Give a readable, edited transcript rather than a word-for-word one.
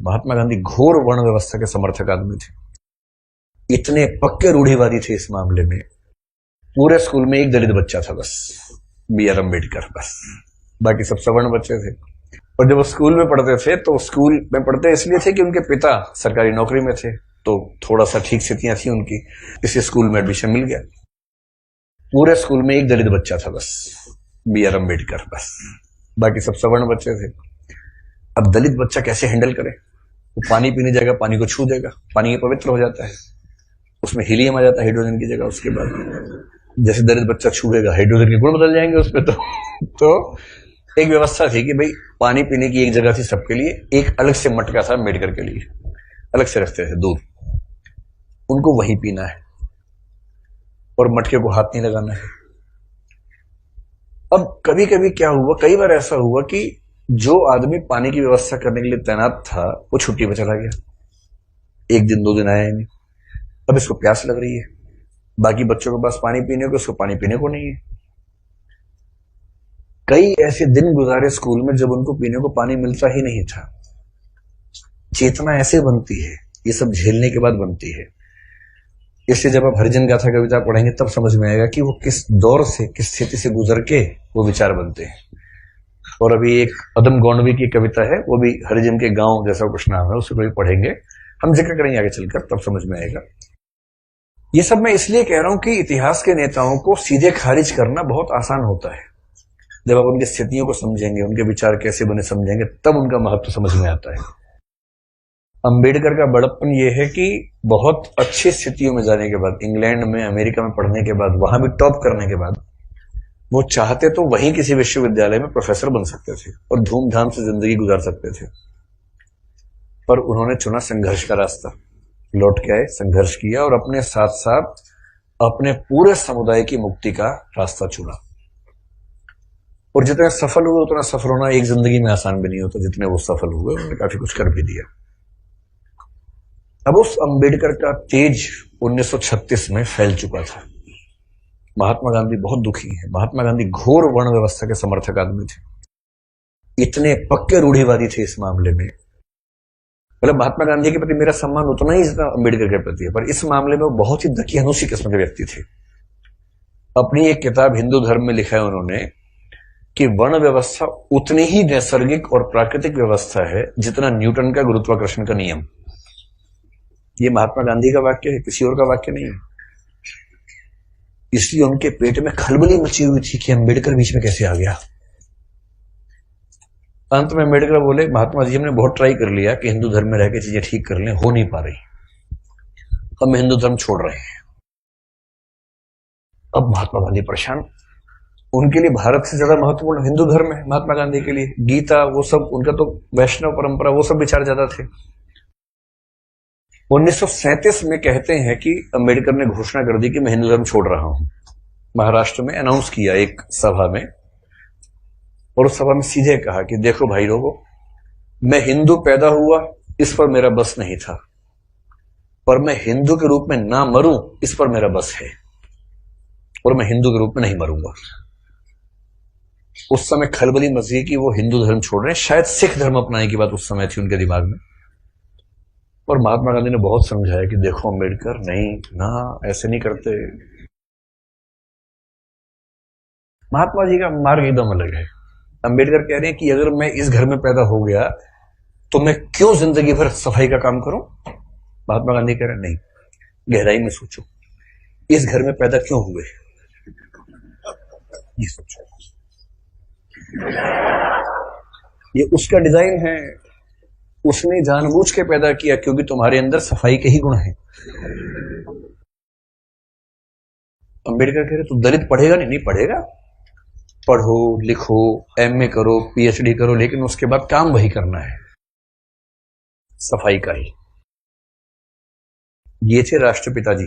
महात्मा गांधी घोर वर्ण व्यवस्था के समर्थक आदमी थे। इतने पक्के रूढ़िवादी थे इस मामले में, पूरे स्कूल में एक दलित बच्चा था बस, B.R. अम्बेडकर, बस, बाकी सब सवर्ण बच्चे थे। और जब वो स्कूल में पढ़ते थे तो स्कूल में पढ़ते इसलिए थे कि उनके पिता सरकारी नौकरी में थे, तो थोड़ा सा ठीक स्थितियां थी उनकी, इसलिए स्कूल में एडमिशन मिल गया। पूरे स्कूल में एक दलित बच्चा था बस, B.R. अम्बेडकर, बस, बाकी सब सवर्ण बच्चे थे। अब दलित बच्चा कैसे हैंडल करे? वो पानी पीने जाएगा, पानी को छू देगा, पानी पवित्र हो जाता है, उसमें हीलियम आ जाता है हाइड्रोजन की जगह। उसके बाद जैसे दलित बच्चा छूएगा हाइड्रोजन के गुण बदल जाएंगे उसमें। तो एक व्यवस्था थी कि भाई पानी पीने की एक जगह थी सबके लिए, एक अलग से मटका था अम्बेडकर के लिए, अलग से रखते थे दूर, उनको वहीं पीना है और मटके को हाथ नहीं लगाना है। अब कभी कभी क्या हुआ, कई बार ऐसा हुआ कि जो आदमी पानी की व्यवस्था करने के लिए तैनात था वो छुट्टी पे चला गया, एक दिन 2 दिन आया नहीं। अब इसको प्यास लग रही है, बाकी बच्चों के पास पानी पीने को, इसको पानी पीने को नहीं है। कई ऐसे दिन गुजारे स्कूल में जब उनको पीने को पानी मिलता ही नहीं था। चेतना ऐसे बनती है, ये सब झेलने के बाद बनती है। इसलिए जब आप हरिजन गाथा कविता पढ़ेंगे तब समझ में आएगा कि वो किस दौर से, किस स्थिति से गुजर के वो विचार बनते हैं। और अभी एक अदम गौंडवी की कविता है, वो भी हरिजन के गांव जैसा कुछ नाम है, उसको भी पढ़ेंगे, हम जिक्र करेंगे आगे चलकर, तब समझ में आएगा। ये सब मैं इसलिए कह रहा हूं कि इतिहास के नेताओं को सीधे खारिज करना बहुत आसान होता है। जब आप उनकी स्थितियों को समझेंगे, उनके विचार कैसे बने समझेंगे, तब उनका महत्व समझ में आता है। अंबेडकर का बड़प्पन यह है कि बहुत अच्छी स्थितियों में जाने के बाद, इंग्लैंड में, अमेरिका में पढ़ने के बाद, वहां भी टॉप करने के बाद, वो चाहते तो वहीं किसी विश्वविद्यालय में प्रोफेसर बन सकते थे और धूमधाम से जिंदगी गुजार सकते थे, पर उन्होंने चुना संघर्ष का रास्ता। लौट के आए, संघर्ष किया और अपने साथ साथ अपने पूरे समुदाय की मुक्ति का रास्ता चुना। और जितने सफल हुए उतना सफल होना एक जिंदगी में आसान भी नहीं होता। जितने वो सफल हुए उन्होंने काफी कुछ कर भी दिया। अब उस अंबेडकर का तेज 1936 में फैल चुका था। महात्मा गांधी बहुत दुखी है। महात्मा गांधी घोर वर्ण व्यवस्था के समर्थक आदमी थे, इतने पक्के रूढ़िवादी थे इस मामले में। मतलब महात्मा गांधी के प्रति मेरा सम्मान उतना ही जितना अंबेडकर के प्रति है, पर इस मामले में वो बहुत ही दकियानुसी किस्म के व्यक्ति थे। अपनी एक किताब हिंदू धर्म में लिखा है उन्होंने कि वर्ण व्यवस्था उतनी ही नैसर्गिक और प्राकृतिक व्यवस्था है जितना न्यूटन का गुरुत्वाकर्षण का नियम। ये महात्मा गांधी का वाक्य है, किसी और का वाक्य नहीं है। इसलिए उनके पेट में खलबली मची हुई थी कि अंबेडकर बीच में कैसे आ गया। अंत में अंबेडकर बोले, महात्मा जी हमने बहुत ट्राई कर लिया कि हिंदू धर्म में रह के चीजें ठीक कर लें, हो नहीं पा रही, हम हिंदू धर्म छोड़ रहे हैं। अब महात्मा गांधी परेशान। उनके लिए भारत से ज्यादा महत्वपूर्ण हिंदू धर्म है महात्मा गांधी के लिए। गीता, वो सब, उनका तो वैष्णव परंपरा, वो सब विचार ज्यादा थे। 1937 में कहते हैं कि अंबेडकर ने घोषणा कर दी कि मैं हिंदू धर्म छोड़ रहा हूं। महाराष्ट्र में अनाउंस किया एक सभा में, और उस सभा में सीधे कहा कि देखो भाई लोगों, मैं हिंदू पैदा हुआ इस पर मेरा बस नहीं था, पर मैं हिंदू के रूप में ना मरूं इस पर मेरा बस है, और मैं हिंदू के रूप में नहीं मरूंगा। उस समय खलबली मची कि वो हिंदू धर्म छोड़ रहे हैं, शायद सिख धर्म अपनाने की बात उस समय थी उनके दिमाग में। और महात्मा गांधी ने बहुत समझाया कि देखो अंबेडकर, नहीं ना, ऐसे नहीं करते। महात्मा जी का मार्ग एकदम अलग है। अंबेडकर कह रहे हैं कि अगर मैं इस घर में पैदा हो गया तो मैं क्यों जिंदगी भर सफाई का काम करूं। महात्मा गांधी कह रहे हैं नहीं, गहराई में सोचो, इस घर में पैदा क्यों हुए, ये सोचो। ये उसका डिजाइन है, उसने जानबूझ के पैदा किया क्योंकि तुम्हारे अंदर सफाई के ही गुण हैं। अंबेडकर कह रहे तू दलित पढ़ेगा नहीं, नहीं पढ़ेगा, पढ़ो लिखो, एमए करो, पीएचडी करो, लेकिन उसके बाद काम वही करना है, सफाई का ही। ये थे राष्ट्रपिता जी।